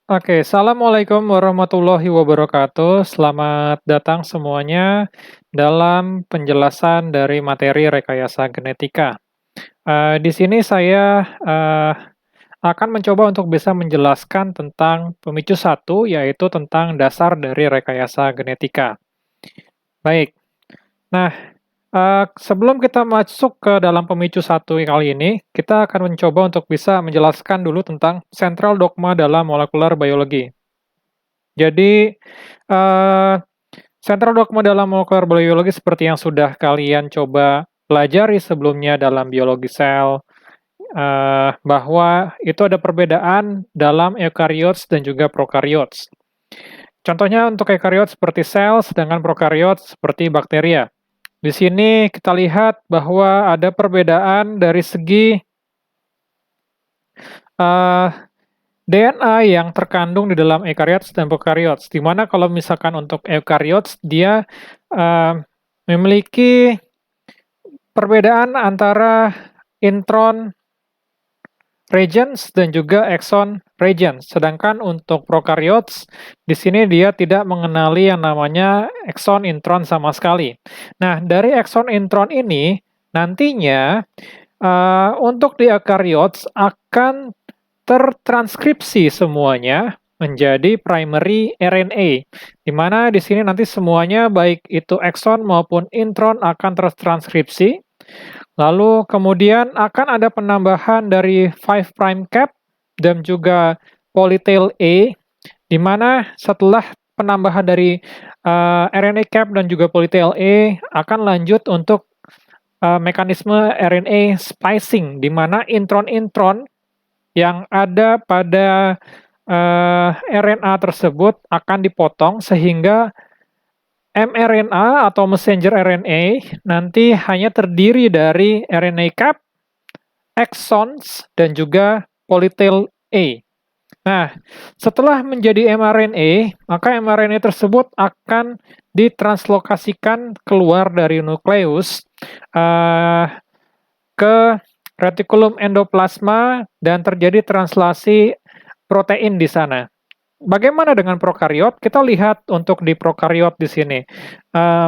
Oke, Assalamualaikum warahmatullahi wabarakatuh. Selamat datang semuanya dalam penjelasan dari materi rekayasa genetika. Di sini saya akan mencoba untuk bisa menjelaskan tentang pemicu satu, yaitu tentang dasar dari rekayasa genetika. Baik, nah sebelum kita masuk ke dalam pemicu satu kali ini, kita akan mencoba untuk bisa menjelaskan dulu tentang central dogma dalam molekular biologi. Jadi, eee, central dogma dalam molekular biologi seperti yang sudah kalian coba pelajari sebelumnya dalam biologi sel, bahwa itu ada perbedaan dalam eukaryots dan juga prokaryots. Contohnya untuk eukaryot seperti sel, sedangkan prokariot seperti bakteria. Di sini kita lihat bahwa ada perbedaan dari segi, eee DNA yang terkandung di dalam eukaryots dan prokaryots, di mana kalau misalkan untuk eukaryots dia, eee, memiliki perbedaan antara intron regions dan juga exon regions. Sedangkan untuk prokaryots, di sini dia tidak mengenali yang namanya exon intron sama sekali. Nah, dari exon intron ini nantinya, untuk di eukaryots akan tertranskripsi semuanya menjadi primary RNA, di mana di sini nanti semuanya baik itu ekson maupun intron akan tertranskripsi. Lalu kemudian akan ada penambahan dari 5' cap dan juga polytail A, di mana setelah penambahan dari RNA cap dan juga polytail A akan lanjut untuk mekanisme RNA splicing, di mana intron-intron yang ada pada, RNA tersebut akan dipotong sehingga mRNA atau messenger RNA nanti hanya terdiri dari RNA cap, exons, dan juga polytail A. Nah, setelah menjadi mRNA, maka mRNA tersebut akan ditranslokasikan keluar dari nukleus, eee, ke retikulum endoplasma dan terjadi translasi protein di sana. Bagaimana dengan prokariot? Kita lihat untuk di prokariot di sini.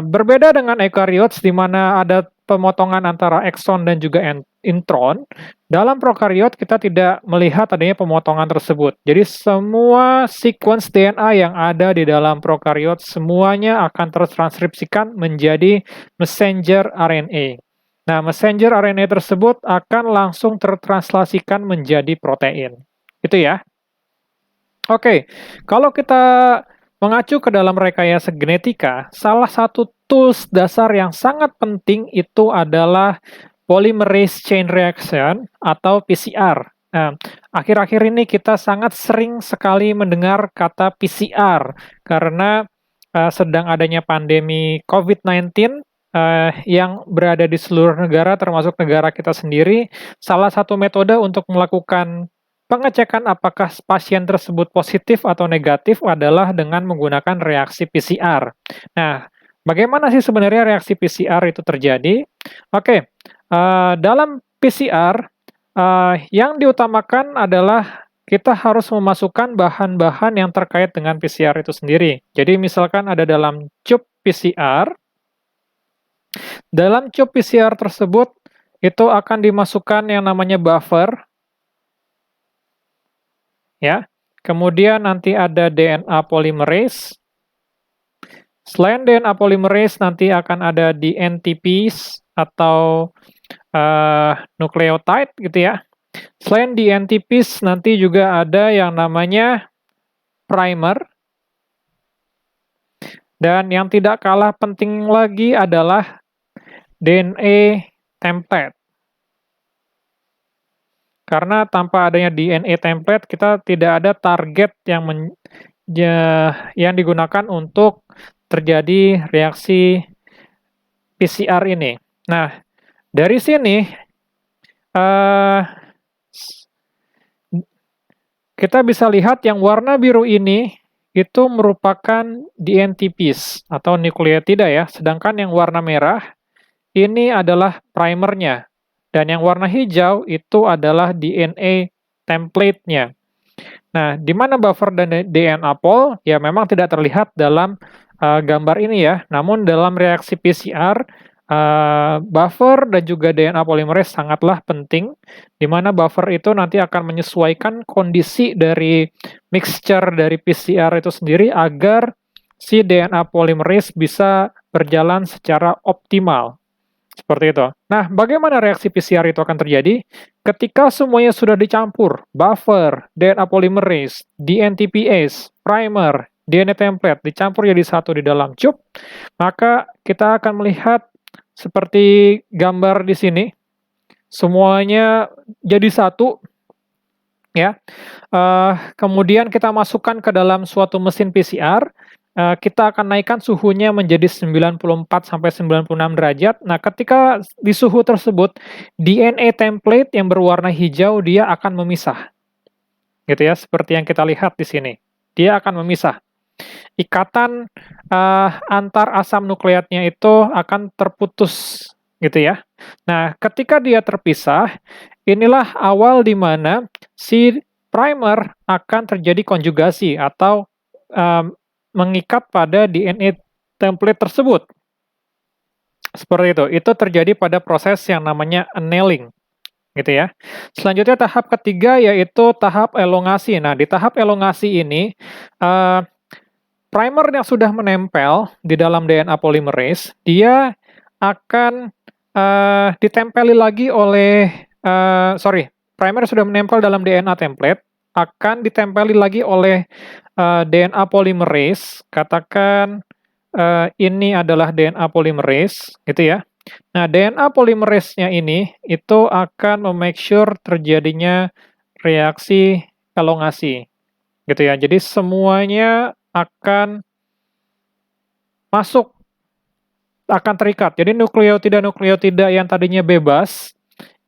Berbeda dengan eukaryot di mana ada pemotongan antara ekson dan juga intron, dalam prokariot kita tidak melihat adanya pemotongan tersebut. Jadi semua sequence DNA yang ada di dalam prokariot semuanya akan tertranskripsikan menjadi messenger RNA. Nah, messenger RNA tersebut akan langsung tertranslasikan menjadi protein. Itu ya. Oke, kalau kita mengacu ke dalam rekayasa genetika, salah satu tools dasar yang sangat penting itu adalah polymerase chain reaction atau PCR. Nah, akhir-akhir ini kita sangat sering sekali mendengar kata PCR karena sedang adanya pandemi COVID-19 yang berada di seluruh negara termasuk negara kita sendiri. Salah satu metode untuk melakukan pengecekan apakah pasien tersebut positif atau negatif adalah dengan menggunakan reaksi PCR. Nah, bagaimana sih sebenarnya reaksi PCR itu terjadi? Oke, dalam PCR, yang diutamakan adalah kita harus memasukkan bahan-bahan yang terkait dengan PCR itu sendiri. Jadi misalkan ada dalam cup PCR, dalam cup PCR tersebut itu akan dimasukkan yang namanya buffer, ya. Kemudian nanti ada DNA polymerase. Selain DNA polymerase nanti akan ada DNTPs atau nukleotide gitu ya. Selain DNTPs nanti juga ada yang namanya primer. Dan yang tidak kalah penting lagi adalah DNA template. Karena tanpa adanya DNA template, kita tidak ada target yang digunakan untuk terjadi reaksi PCR ini. Nah, dari sini uh, kita bisa lihat yang warna biru ini itu merupakan DNTPs atau nukleotida ya, sedangkan yang warna merah ini adalah primernya. Dan yang warna hijau itu adalah DNA template-nya. Nah, di mana buffer dan DNA pol? Ya memang tidak terlihat dalam gambar ini ya, namun dalam reaksi PCR, buffer dan juga DNA polimerase sangatlah penting, di mana buffer itu nanti akan menyesuaikan kondisi dari mixture dari PCR itu sendiri agar si DNA polimerase bisa berjalan secara optimal. Seperti itu. Nah, bagaimana reaksi PCR itu akan terjadi? Ketika semuanya sudah dicampur, buffer, DNA polymerase, DNTPase, primer, DNA template, dicampur jadi satu di dalam cup, maka kita akan melihat seperti gambar di sini, semuanya jadi satu, ya. Kemudian kita masukkan ke dalam suatu mesin PCR, kita akan naikkan suhunya menjadi 94-96 derajat. Nah, ketika di suhu tersebut, DNA template yang berwarna hijau dia akan memisah, gitu ya, seperti yang kita lihat di sini. Dia akan memisah. Ikatan antar asam nukleatnya itu akan terputus, gitu ya. Nah, ketika dia terpisah, inilah awal di mana si primer akan terjadi konjugasi atau mengikat pada DNA template tersebut. Seperti itu. Itu terjadi pada proses yang namanya annealing, gitu ya. Selanjutnya tahap ketiga yaitu tahap elongasi. Nah, di tahap elongasi ini primer yang sudah menempel di dalam DNA polymerase, dia akan ditempeli lagi oleh primer yang sudah menempel dalam DNA template akan ditempeli lagi oleh DNA polymerase. Katakan ini adalah DNA polymerase, gitu ya. Nah, DNA polymerase-nya ini itu akan memake sure terjadinya reaksi elongasi, gitu ya. Jadi semuanya akan masuk, akan terikat. Jadi nukleotida-nukleotida yang tadinya bebas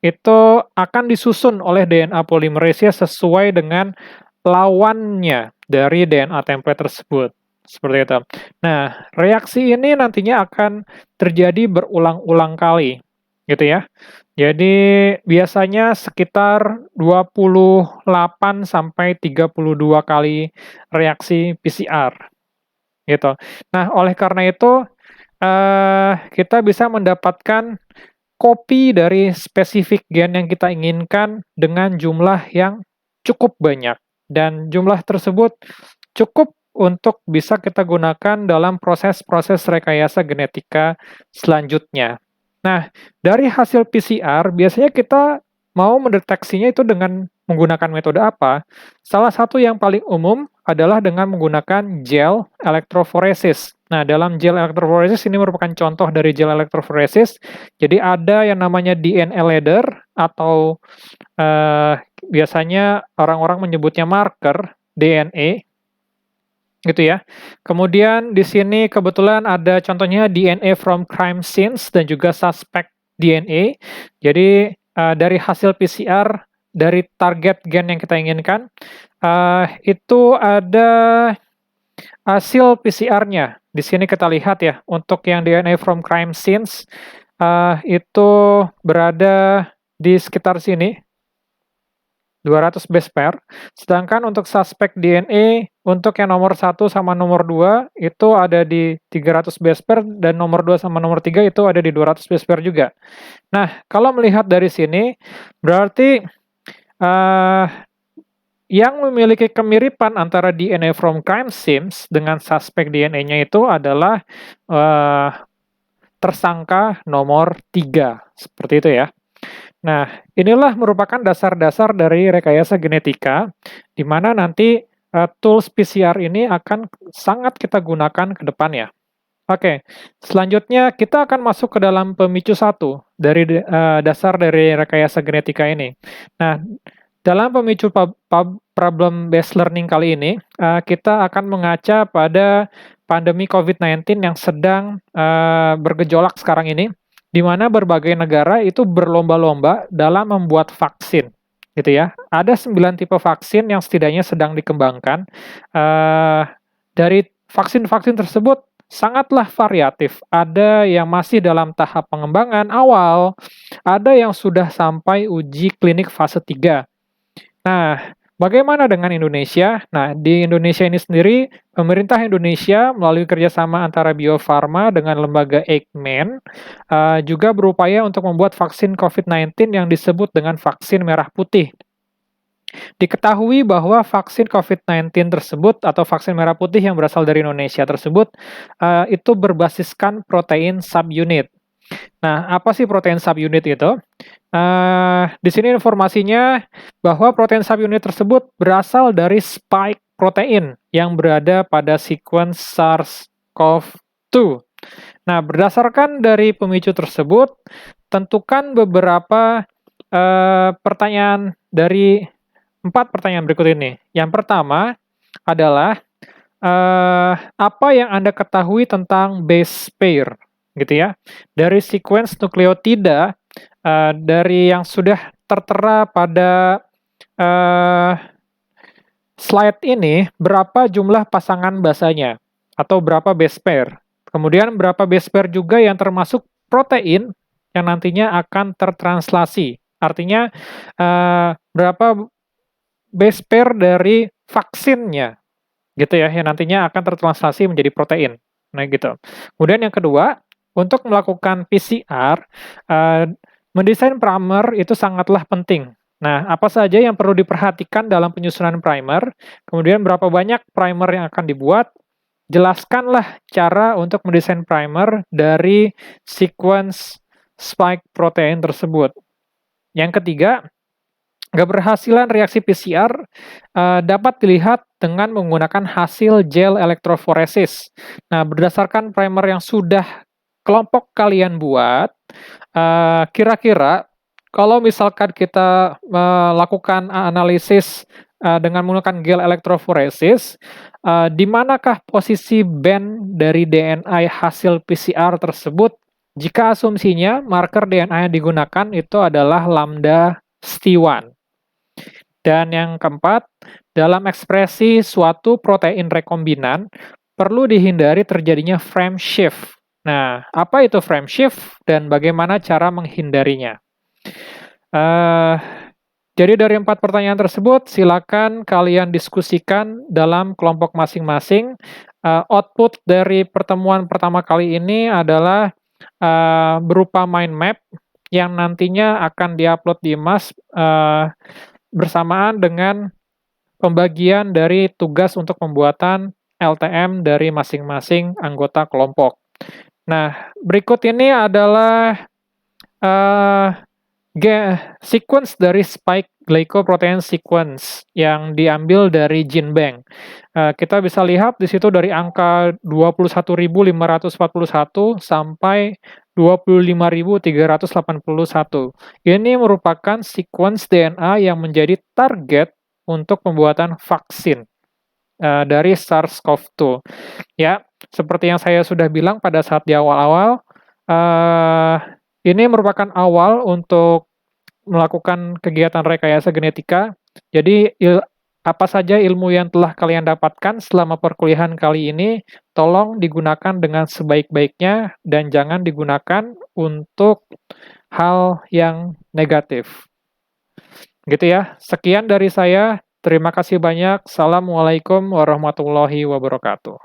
itu akan disusun oleh DNA polymerase sesuai dengan lawannya dari DNA template tersebut. Seperti itu. Nah, reaksi ini nantinya akan terjadi berulang-ulang kali, gitu ya. Jadi biasanya sekitar 28 sampai 32 kali reaksi PCR, gitu. Nah, oleh karena itu kita bisa mendapatkan kopi dari spesifik gen yang kita inginkan dengan jumlah yang cukup banyak. Dan jumlah tersebut cukup untuk bisa kita gunakan dalam proses-proses rekayasa genetika selanjutnya. Nah, dari hasil PCR, biasanya kita mau mendeteksinya itu dengan menggunakan metode apa? Salah satu yang paling umum adalah dengan menggunakan gel elektroforesis. Nah, dalam gel elektroforesis ini merupakan contoh dari gel elektroforesis. Jadi ada yang namanya DNA ladder atau biasanya orang-orang menyebutnya marker DNA, gitu ya. Kemudian di sini kebetulan ada contohnya DNA from crime scenes dan juga suspect DNA. Jadi dari hasil PCR dari target gen yang kita inginkan, itu ada hasil PCR-nya. Di sini kita lihat ya, untuk yang DNA from crime scenes, itu berada di sekitar sini, 200 base pair. Sedangkan untuk suspek DNA, untuk yang nomor 1 sama nomor 2, itu ada di 300 base pair, dan nomor 2 sama nomor 3 itu ada di 200 base pair juga. Nah, kalau melihat dari sini, berarti yang memiliki kemiripan antara DNA from crime scenes dengan suspek DNA-nya itu adalah tersangka nomor 3, seperti itu ya. Nah, inilah merupakan dasar-dasar dari rekayasa genetika, di mana nanti tools PCR ini akan sangat kita gunakan ke depannya. Oke, selanjutnya kita akan masuk ke dalam pemicu 1 dari dasar dari rekayasa genetika ini. Nah, dalam pemicu problem based learning kali ini, kita akan mengaca pada pandemi COVID-19 yang sedang bergejolak sekarang ini, di mana berbagai negara itu berlomba-lomba dalam membuat vaksin, gitu ya. Ada 9 tipe vaksin yang setidaknya sedang dikembangkan. Dari vaksin-vaksin tersebut sangatlah variatif. Ada yang masih dalam tahap pengembangan awal, ada yang sudah sampai uji klinik fase 3. Nah, Bagaimana dengan Indonesia? Nah, di Indonesia ini sendiri, pemerintah Indonesia melalui kerjasama antara Bio Farma dengan lembaga Eijkman juga berupaya untuk membuat vaksin COVID-19 yang disebut dengan vaksin merah putih. Diketahui bahwa vaksin COVID-19 tersebut atau vaksin merah putih yang berasal dari Indonesia tersebut itu berbasiskan protein subunit. Nah, apa sih protein subunit itu? Di sini informasinya bahwa protein subunit tersebut berasal dari spike protein yang berada pada sequence SARS-CoV-2. Nah, berdasarkan dari pemicu tersebut, tentukan beberapa pertanyaan dari 4 pertanyaan berikut ini. Yang pertama adalah, apa yang Anda ketahui tentang base pair, gitu ya. Dari sequence nukleotida, dari yang sudah tertera pada, eee, slide ini, berapa jumlah pasangan basanya, atau berapa base pair. Kemudian berapa base pair juga yang termasuk protein yang nantinya akan tertranslasi. Artinya, berapa base pair dari vaksinnya, gitu ya, yang nantinya akan tertranslasi menjadi protein. Nah, gitu. Kemudian yang kedua, untuk melakukan PCR, mendesain primer itu sangatlah penting. Nah, apa saja yang perlu diperhatikan dalam penyusunan primer, kemudian berapa banyak primer yang akan dibuat, jelaskanlah cara untuk mendesain primer dari sequence spike protein tersebut. Yang ketiga, keberhasilan reaksi PCR dapat dilihat dengan menggunakan hasil gel elektroforesis. Nah, berdasarkan primer yang sudah kelompok kalian buat, kira-kira kalau misalkan kita melakukan analisis dengan menggunakan gel elektroforesis, di manakah posisi band dari DNA hasil PCR tersebut jika asumsinya marker DNA yang digunakan itu adalah lambda ST1. Dan yang keempat, dalam ekspresi suatu protein rekombinan, perlu dihindari terjadinya frame shift. Nah, apa itu frame shift dan bagaimana cara menghindarinya? Uh, jadi dari 4 pertanyaan tersebut, silakan kalian diskusikan dalam kelompok masing-masing. Output dari pertemuan pertama kali ini adalah berupa mind map yang nantinya akan diupload di MAS bersamaan dengan pembagian dari tugas untuk pembuatan LTM dari masing-masing anggota kelompok. Nah, berikut ini adalah sequence dari spike glycoprotein sequence yang diambil dari gene bank. Kita bisa lihat di situ dari angka 21.541 sampai 25.381. Ini merupakan sequence DNA yang menjadi target untuk pembuatan vaksin dari SARS-CoV-2. Ya, seperti yang saya sudah bilang pada saat di awal-awal, ini merupakan awal untuk melakukan kegiatan rekayasa genetika. Jadi, apa saja ilmu yang telah kalian dapatkan selama perkuliahan kali ini, tolong digunakan dengan sebaik-baiknya dan jangan digunakan untuk hal yang negatif. Gitu ya. Sekian dari saya. Terima kasih banyak. Assalamualaikum warahmatullahi wabarakatuh.